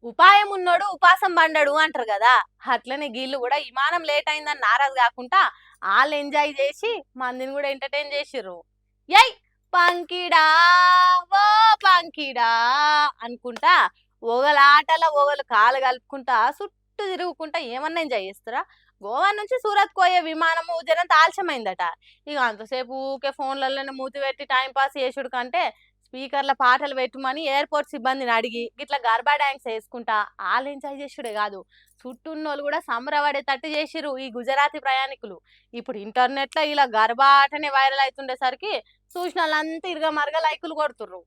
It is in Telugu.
ఉపాయం ఉన్నోడు ఉపాసం పండడు అంటారు కదా. అట్లనే గీళ్ళు కూడా విమానం లేట్ అయిందని నారాజు కాకుండా వాళ్ళు ఎంజాయ్ చేసి మందిని కూడా ఎంటర్టైన్ చేసిర్రు. యై పంకిడా ఓ పంకిడా అనుకుంటా ఓగలాటల ఓగలు కాలు కలుపుకుంటా చుట్టూ తిరుగుకుంటా ఏమన్నా ఎంజాయ్ చేస్తారా. గోవా నుంచి సూరత్ పోయే విమానము జనంత ఆలస్యమైందట. ఇక అంతసేపు ఊకే ఫోన్లలోనే మూతి పెట్టి టైం పాస్ చేసుడు కంటే స్పీకర్ల పాటలు పెట్టమని ఎయిర్పోర్ట్ సిబ్బందిని అడిగి గిట్లా గర్భా డ్యాన్స్ వేసుకుంటా వాళ్ళు ఎంజాయ్ చేసుడే కాదు, చుట్టూన్నోళ్ళు కూడా సంబరపడేటట్టు చేసిరు ఈ గుజరాతీ ప్రయాణికులు. ఇప్పుడు ఇంటర్నెట్ లో ఇలా గర్భా ఆటనే వైరల్ అవుతుండేసరికి చూసిన వాళ్ళంతా ఇరగ మరగ లైకులు కొడుతుర్రు.